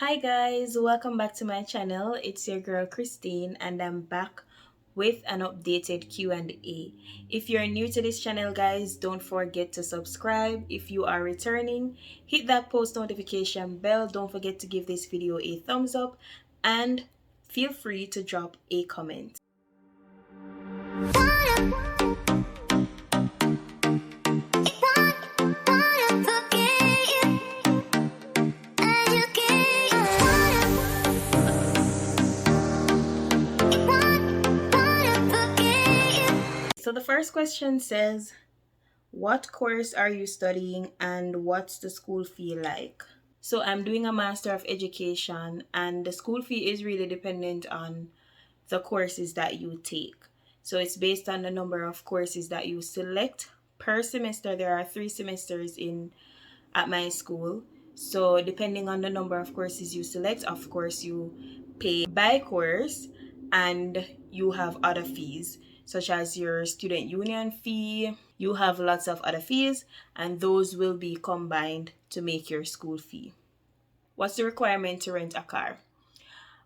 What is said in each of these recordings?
Hi guys, welcome back to my channel. It's your girl Christine and I'm back with an updated Q&A. If you're new to this channel guys, don't forget to subscribe. If you are returning, hit that post notification bell. Don't forget to give this video a thumbs up and feel free to drop a comment. So the first question says, what course are you studying and what's the school fee like? So I'm doing a Master of Education and the school fee is really dependent on the courses that you take. So it's based on the number of courses that you select per semester. There are 3 semesters at my school. So depending on the number of courses you select, of course you pay by course and you have other fees such as your student union fee. You have lots of other fees and those will be combined to make your school fee. What's the requirement to rent a car?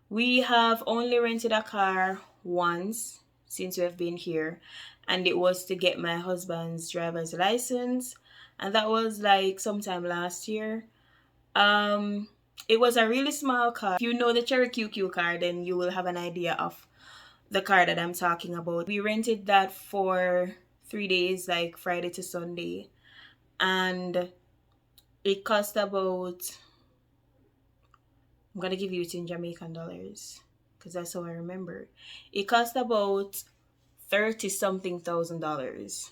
We have only rented a car once since we have been here, and it was to get my husband's driver's license, and that was like sometime last year. It was a really small car. If you know the Cherry QQ car, then you will have an idea of the car that I'm talking about. We rented that for 3 days, like Friday to Sunday, and it cost about, I'm gonna give you it in Jamaican dollars because that's how I remember. It cost about 30 something thousand dollars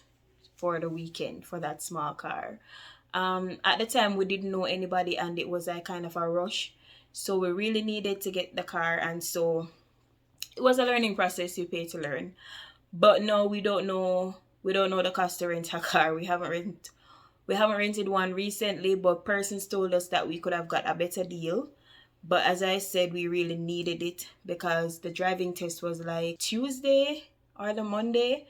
for the weekend for that small car. At the time we didn't know anybody and it was like kind of a rush, so we really needed to get the car, and so it was a learning process. You pay to learn, but no, we don't know the cost to rent a car. We haven't rented one recently, but persons told us that we could have got a better deal. But as I said, we really needed it because the driving test was like Tuesday or the Monday,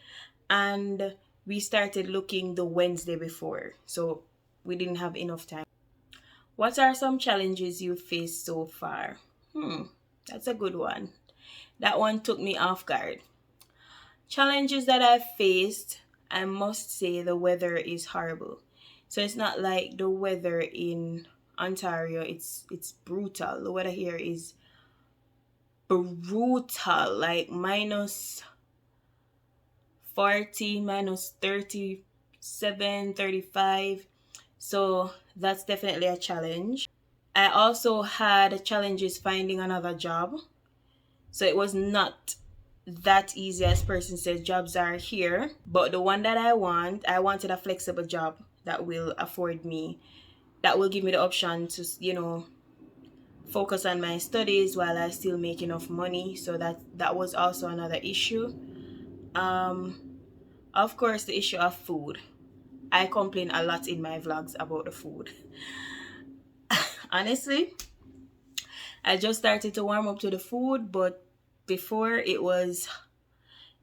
and we started looking the Wednesday before. So we didn't have enough time. What are some challenges you faced so far? That's a good one. That one took me off guard. Challenges that I've faced, I must say the weather is horrible. So it's not like the weather in Ontario, it's brutal. The weather here is brutal, like minus 40, minus 37, 35. So that's definitely a challenge. I also had challenges finding another job. So it was not that easy as person says. Jobs are here, but the one that I wanted a flexible job that will afford me, that will give me the option to, focus on my studies while I still make enough money. So that was also another issue. Of course, the issue of food. I complain a lot in my vlogs about the food. Honestly, I just started to warm up to the food, but before it was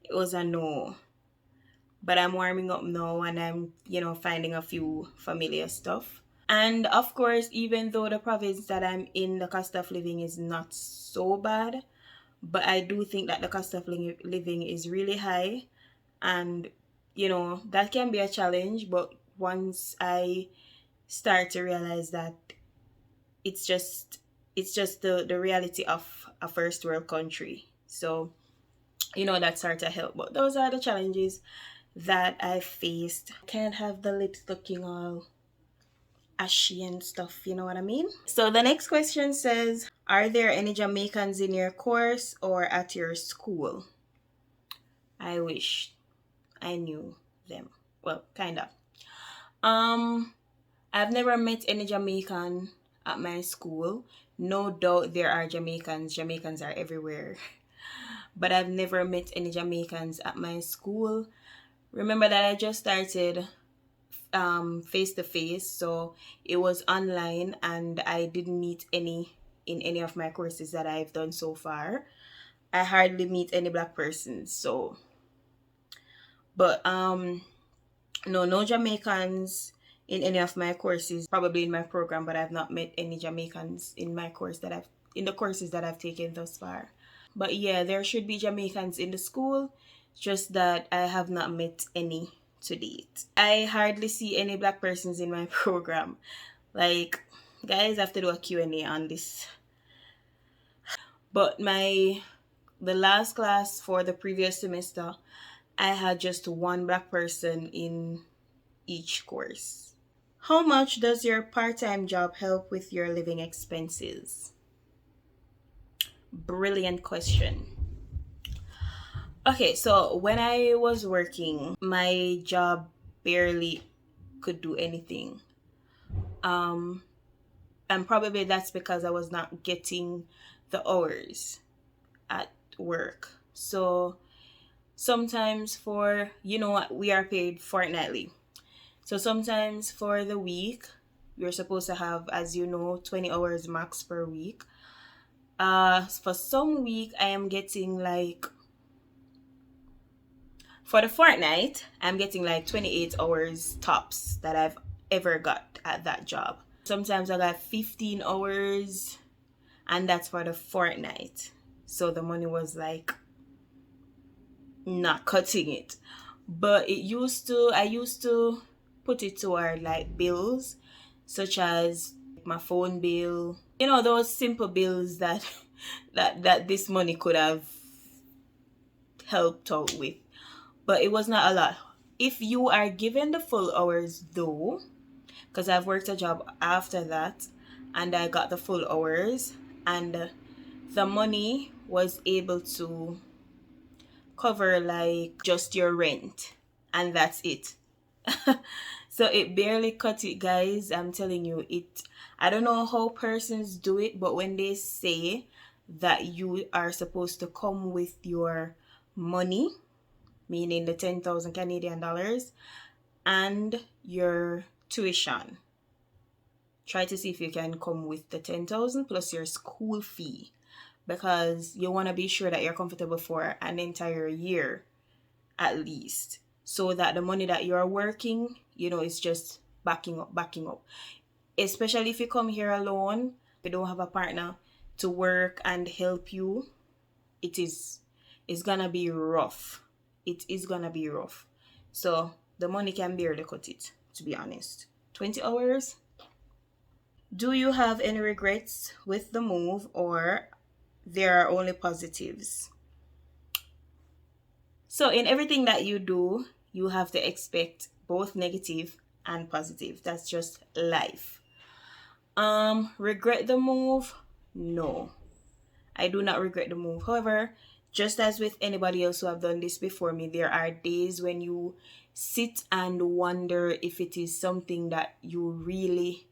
a no. But I'm warming up now and I'm, finding a few familiar stuff. And of course, even though the province that I'm in, the cost of living is not so bad, but I do think that the cost of living is really high. And, that can be a challenge. But once I start to realize that it's just the reality of a first world country. So, that sort of help. But those are the challenges that I faced. Can't have the lips looking all ashy and stuff, you know what I mean? So the next question says, are there any Jamaicans in your course or at your school? I wish I knew them. Well, kind of. I've never met any Jamaican at my school. No doubt there are Jamaicans. Jamaicans are everywhere. But I've never met any Jamaicans at my school. Remember that I just started face to face, so it was online and I didn't meet any in any of my courses that I've done so far. I hardly meet any black persons. But no Jamaicans in any of my courses, probably in my program, but I've not met any Jamaicans in my course in the courses that I've taken thus far. But yeah, there should be Jamaicans in the school, just that I have not met any to date. I hardly see any black persons in my program. Like, guys, I have to do a Q&A on this. But the last class for the previous semester, I had just one black person in each course. How much does your part-time job help with your living expenses? Brilliant question. Okay, so when I was working, my job barely could do anything. And probably that's because I was not getting the hours at work. So sometimes we are paid fortnightly. So sometimes for the week, we're supposed to have, as you know, 20 hours max per week. For some week, I am getting like, for the fortnight, I'm getting like 28 hours tops that I've ever got at that job. Sometimes I got 15 hours, and that's for the fortnight. So the money was like not cutting it. But I used to put it toward like bills, such as my phone bill, those simple bills that that this money could have helped out with. But it was not a lot. If you are given the full hours though, because I've worked a job after that and I got the full hours, and the money was able to cover like just your rent, and that's it. So it barely cut it, guys. I'm telling you, I don't know how persons do it, but when they say that you are supposed to come with your money, meaning the 10,000 Canadian dollars, and your tuition, try to see if you can come with the 10,000 plus your school fee, because you want to be sure that you're comfortable for an entire year at least, so that the money that you're working, is just backing up. Especially if you come here alone, you don't have a partner to work and help you, it's gonna be rough. It is gonna be rough. So the money can barely cut it, to be honest. 20 hours. Do you have any regrets with the move, or there are only positives? So in everything that you do, you have to expect both negative and positive. That's just life. Regret the move? No. I do not regret the move. However, just as with anybody else who have done this before me, there are days when you sit and wonder if it is something that you really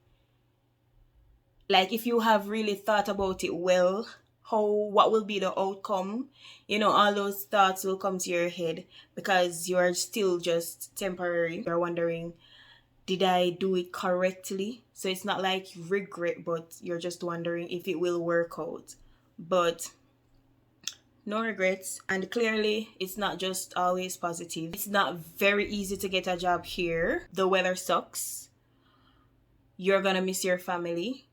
like, if you have really thought about it well, what will be the outcome. All those thoughts will come to your head because you're still just temporary. You're wondering, did I do it correctly? So it's not like regret, but you're just wondering if it will work out. But no regrets. And clearly, it's not just always positive. It's not very easy to get a job here. The weather sucks. You're gonna miss your family.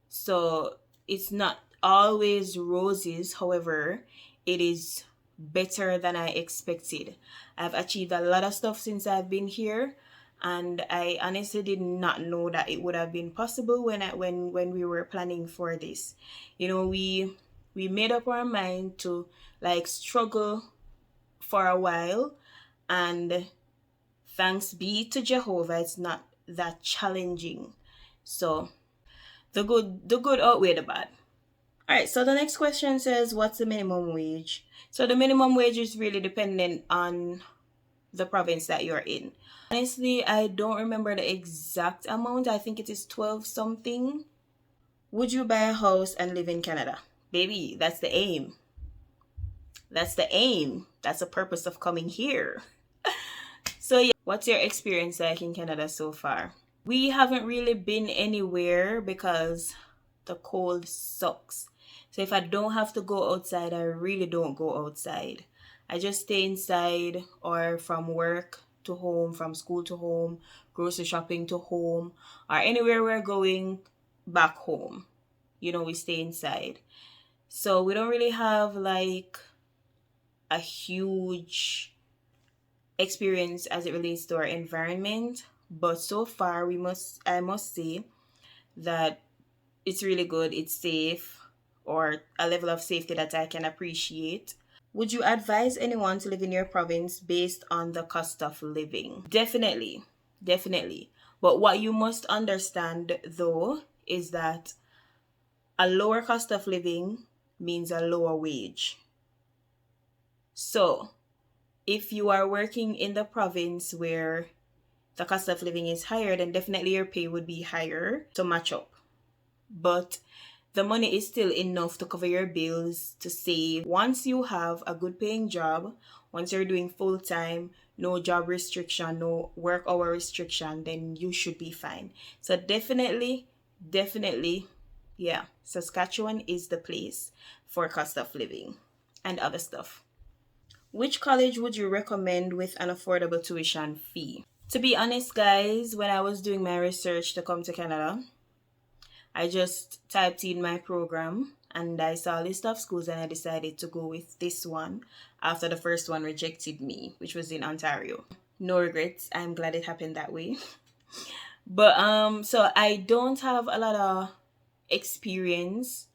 So it's not always roses. However, it is better than I expected. I've achieved a lot of stuff since I've been here, and I honestly did not know that it would have been possible when we were planning for this. We made up our mind to like struggle for a while, and thanks be to Jehovah, it's not that challenging. So the good outweigh the bad. All right, so the next question says, what's the minimum wage? So the minimum wage is really dependent on the province that you're in. Honestly, I don't remember the exact amount. I think it is 12 something. Would you buy a house and live in Canada? Baby, that's the aim. That's the aim. That's the purpose of coming here. So yeah, what's your experience like in Canada so far? We haven't really been anywhere because the cold sucks. So if I don't have to go outside, I really don't go outside. I just stay inside or from work to home, from school to home, grocery shopping to home, or anywhere we're going back home. We stay inside. So we don't really have like a huge experience as it relates to our environment. But so far, I must say that it's really good, it's safe, or a level of safety that I can appreciate. Would you advise anyone to live in your province based on the cost of living? Definitely, definitely. But what you must understand though is that a lower cost of living means a lower wage. So, if you are working in the province where the cost of living is higher, then definitely your pay would be higher to match up. But the money is still enough to cover your bills, to save. Once you have a good paying job, once you're doing full time, no job restriction, no work hour restriction, then you should be fine. So definitely, yeah, Saskatchewan is the place for cost of living and other stuff. Which college would you recommend with an affordable tuition fee? To be honest, guys, when I was doing my research to come to Canada, I just typed in my program and I saw a list of schools and I decided to go with this one after the first one rejected me, which was in Ontario. No regrets. I'm glad it happened that way. But so I don't have a lot of experience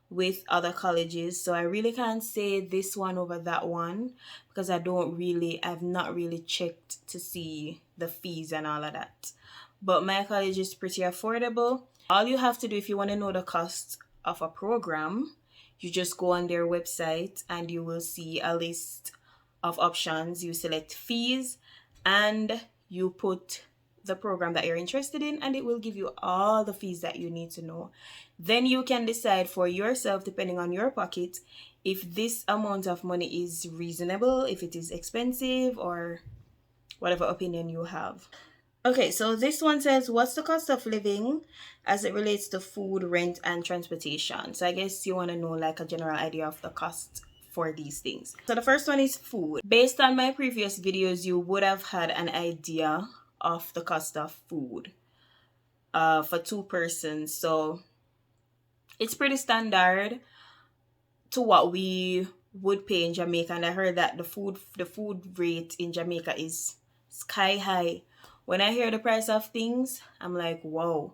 with other colleges, so I really can't say this one over that one because I've not really checked to see the fees and all of that. But my college is pretty affordable. All you have to do if you want to know the cost of a program, you just go on their website and you will see a list of options. You select fees and you put the program that you're interested in, and it will give you all the fees that you need to know. Then you can decide for yourself, depending on your pocket, if this amount of money is reasonable, if it is expensive, or whatever opinion you have. Okay, so this one says, what's the cost of living as it relates to food, rent, and transportation? So I guess you want to know like a general idea of the cost for these things. So the first one is food. Based on my previous videos, you would have had an idea of the cost of food for 2 persons. So it's pretty standard to what we would pay in Jamaica. And I heard that the food rate in Jamaica is sky high. When I hear the price of things, I'm like, whoa.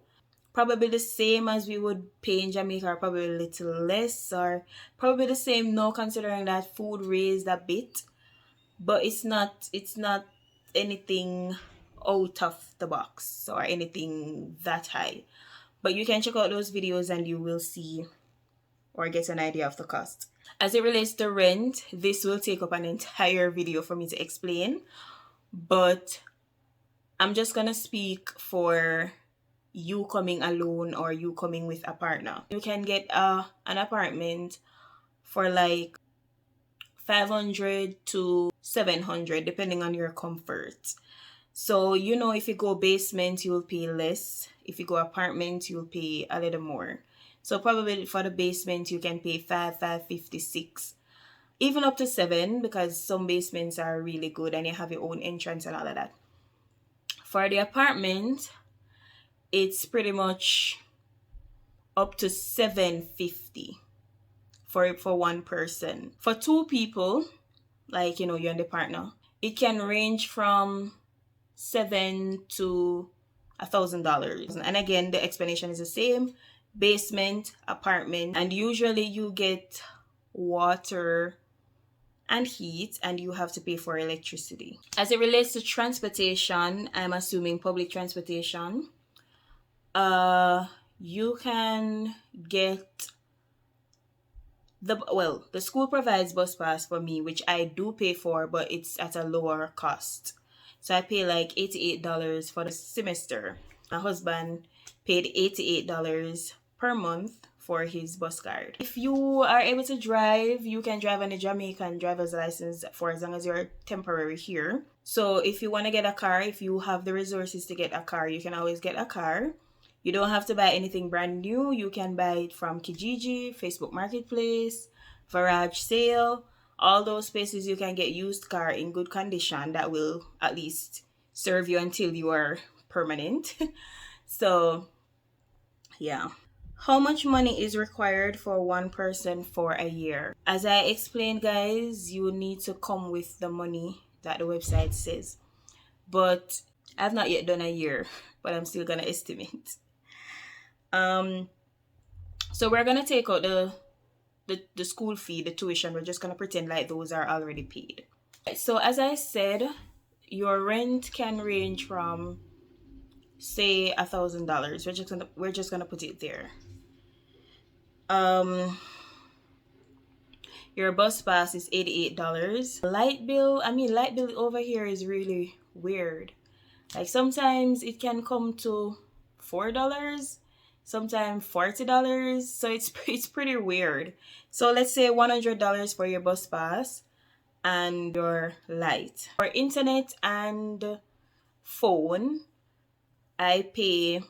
Probably the same as we would pay in Jamaica, or probably a little less, or probably the same now, considering that food raised a bit. But it's not anything out of the box or anything that high. But you can check out those videos and you will see or get an idea of the cost. As it relates to rent, this will take up an entire video for me to explain. But I'm just gonna speak for you coming alone or you coming with a partner. You can get an apartment for like 500 to 700 depending on your comfort. So if you go basement, you'll pay less. If you go apartment, you'll pay a little more. So probably for the basement, you can pay 556, even up to 7, because some basements are really good and you have your own entrance and all of that. For the apartment, it's pretty much up to 750 for 1 person. For 2 people, like you and the partner, it can range from $700 to $1,000. And again, the explanation is the same: basement, apartment, and usually you get water and heat, and you have to pay for electricity. As it relates to transportation, I'm assuming public transportation. You can get the school provides bus pass for me, which I do pay for, but it's at a lower cost. So I pay like $88 for the semester. My husband paid $88 per month for his bus card. If you are able to drive, you can drive on a Jamaican driver's license for as long as you're temporary here. So if you want to get a car, if you have the resources to get a car, you can always get a car. You don't have to buy anything brand new. You can buy it from Kijiji, Facebook Marketplace, Garage Sale, all those places you can get used car in good condition that will at least serve you until you are permanent. So yeah. How much money is required for one person for a year? As I explained, guys, you need to come with the money that the website says. But I've not yet done a year, but I'm still gonna estimate. Um, so we're gonna take out the school fee, the tuition. We're just gonna pretend like those are already paid. So as I said, your rent can range from say $1,000. We're just gonna put it there. Um, your bus pass is $88. Light bill over here is really weird. Like sometimes it can come to $4, sometimes $40. So it's pretty weird. So let's say $100 for your bus pass and your light. For internet and phone, I pay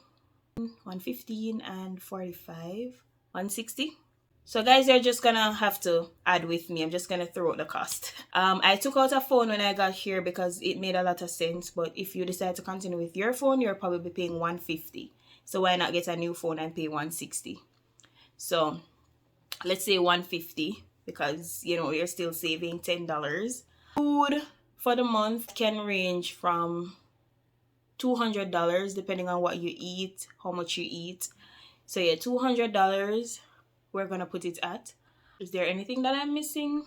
115 and 45, 160. So guys, you're just gonna have to add with me. I'm just gonna throw out the cost. I took out a phone when I got here because it made a lot of sense. But if you decide to continue with your phone, you're probably paying 150. So why not get a new phone and pay 160? So let's say 150 because you're still saving $10. Food for the month can range from $200 depending on what you eat, how much you eat. So yeah, $200 we're gonna put it at. Is there anything that I'm missing?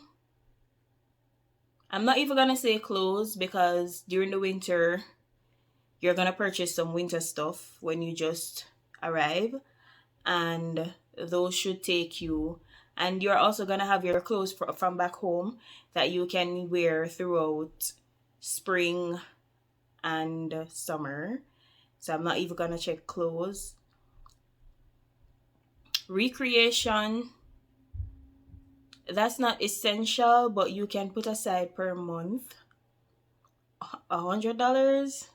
I'm not even gonna say clothes because during the winter you're gonna purchase some winter stuff when you just arrive, and those should take you. And you're also gonna have your clothes from back home that you can wear throughout spring and summer. So I'm not even gonna check clothes. Recreation, that's not essential, but you can put aside per month $100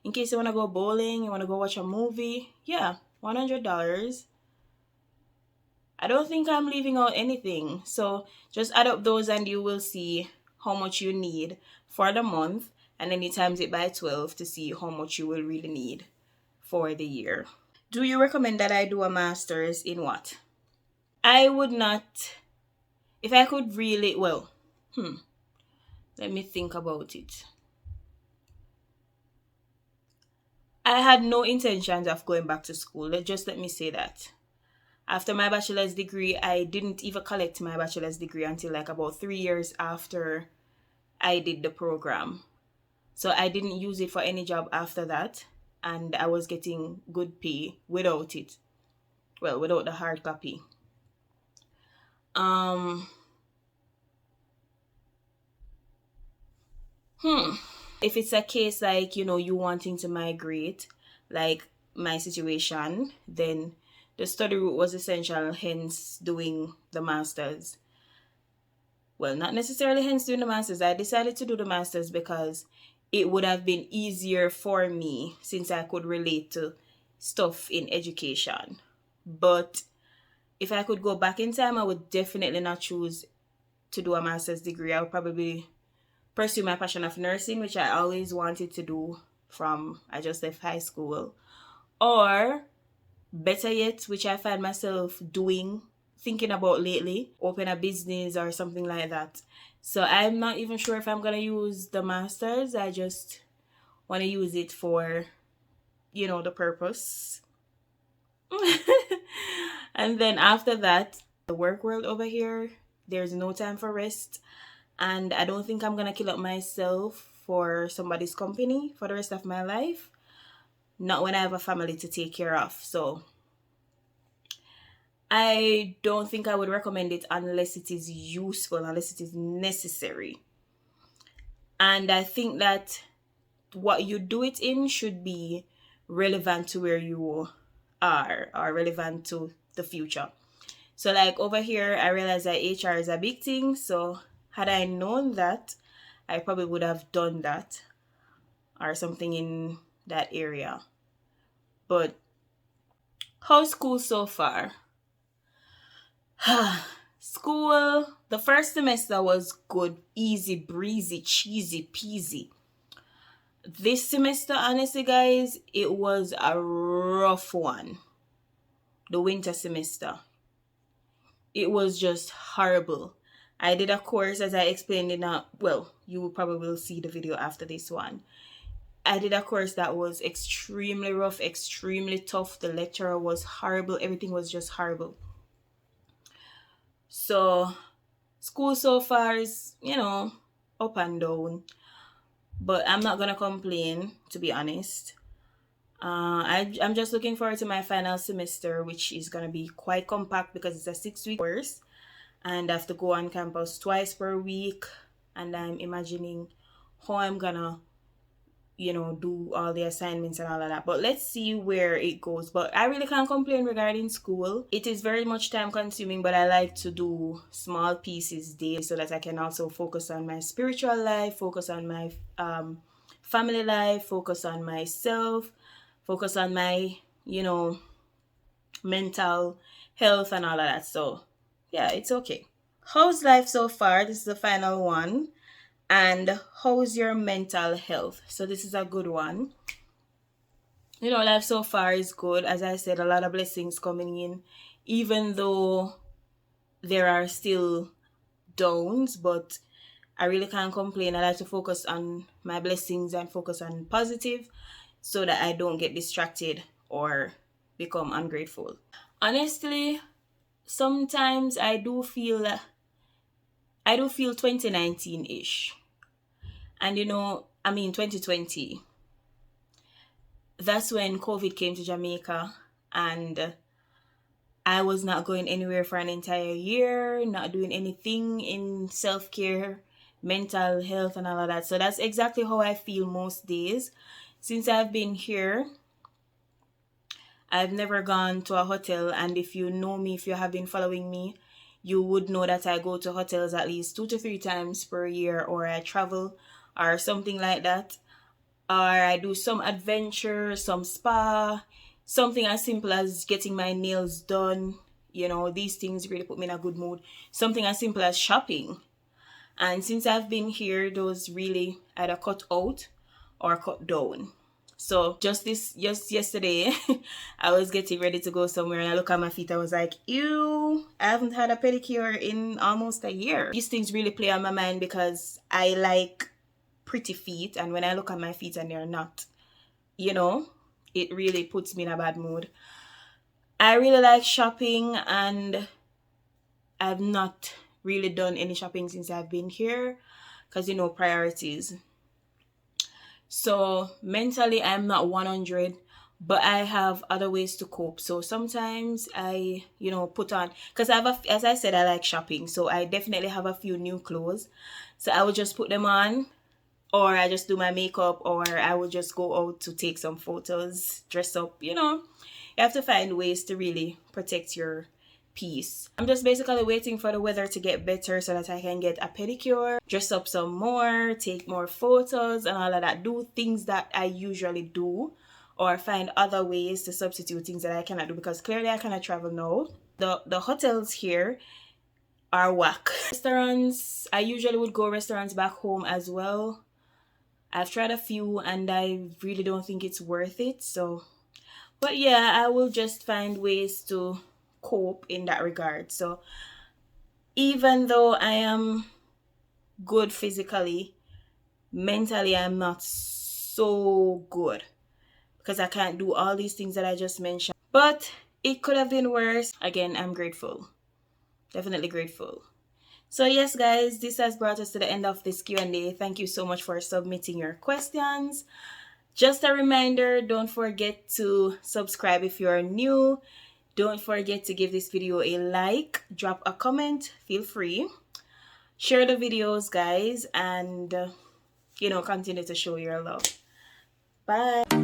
in case you want to go bowling, you want to go watch a movie. Yeah, $100. I don't think I'm leaving out anything. So just add up those and you will see how much you need for the month, and then you times it by 12 to see how much you will really need for the year. Do you recommend that I do a master's in what? I would not, if I could really, let me think about it. I had no intentions of going back to school. Let me say that. After my bachelor's degree, I didn't even collect my bachelor's degree until like about 3 years after I did the program. So I didn't use it for any job after that. And I was getting good pay without it. Well, without the hard copy. If it's a case like, you wanting to migrate, like my situation, then the study route was essential, hence doing the master's. Well, not necessarily hence doing the master's. I decided to do the master's because it would have been easier for me since I could relate to stuff in education. But if I could go back in time, I would definitely not choose to do a master's degree. I would probably pursue my passion of nursing, which I always wanted to do from I just left high school. Or better yet, which I find myself thinking about lately, open a business or something like that. So I'm not even sure if I'm going to use the master's. I just want to use it for, the purpose. And then after that, the work world over here, there's no time for rest. And I don't think I'm going to kill up myself for somebody's company for the rest of my life. Not when I have a family to take care of. So I don't think I would recommend it unless it is useful, unless it is necessary. And I think that what you do it in should be relevant to where you are or relevant to the future. So like over here, I realize that HR is a big thing. So had I known that, I probably would have done that or something in that area. But how's school so far? School, the first semester was good, easy, breezy, cheesy, peasy. This semester, honestly, guys, it was a rough one. The winter semester. It was just horrible. I did a course, as I explained in a, well, you will probably see the video after this one. I did a course that was extremely rough, extremely tough. The lecturer was horrible. Everything was just horrible. So, school so far is, up and down. But I'm not going to complain, to be honest. I'm just looking forward to my final semester, which is going to be quite compact because it's a 6-week course. And I have to go on campus twice per week. And I'm imagining how I'm going to do all the assignments and all of that. But let's see where it goes. But I really can't complain regarding school. It is very much time consuming, but I like to do small pieces daily so that I can also focus on my spiritual life, focus on my family life, focus on myself, focus on my, mental health and all of that. So yeah, it's okay. How's life so far? This is the final one. And how's your mental health? So this is a good one. Life so far is good. As I said, a lot of blessings coming in, even though there are still downs, but I really can't complain. I like to focus on my blessings and focus on positive so that I don't get distracted or become ungrateful. Honestly, sometimes I do feel 2019-ish. And 2020. That's when COVID came to Jamaica, and I was not going anywhere for an entire year, not doing anything in self-care, mental health and all of that. So that's exactly how I feel most days. Since I've been here, I've never gone to a hotel, and if you know me, if you have been following me, you would know that I go to hotels at least 2 to 3 times per year, or I travel or something like that. Or I do some adventure, some spa, something as simple as getting my nails done. These things really put me in a good mood. Something as simple as shopping. And since I've been here, those really either cut out or cut down. So just yesterday, I was getting ready to go somewhere and I look at my feet. I was like, ew, I haven't had a pedicure in almost a year. These things really play on my mind because I like pretty feet, and when I look at my feet and they're not, it really puts me in a bad mood. I really like shopping, and I've not really done any shopping since I've been here because priorities. So mentally I'm not 100, but I have other ways to cope. So sometimes I put on, because as I said, I like shopping, so I definitely have a few new clothes, so I would just put them on, or I just do my makeup, or I would just go out to take some photos, dress up. You have to find ways to really protect your peace. I'm just basically waiting for the weather to get better so that I can get a pedicure, dress up some more, take more photos and all of that, do things that I usually do, or find other ways to substitute things that I cannot do, because clearly I cannot travel now. The hotels here are whack. Restaurants, I usually would go restaurants back home as well. I've tried a few and I really don't think it's worth it. So, but yeah, I will just find ways to cope in that regard. So even though I am good physically, mentally I'm not so good because I can't do all these things that I just mentioned. But it could have been worse. Again, I'm grateful. Definitely grateful. So yes, guys, this has brought us to the end of this Q&A. Thank you so much for submitting your questions. Just a reminder, don't forget to subscribe if you're new. Don't forget to give this video a like, drop a comment, feel free. Share the videos, guys, and continue to show your love. Bye.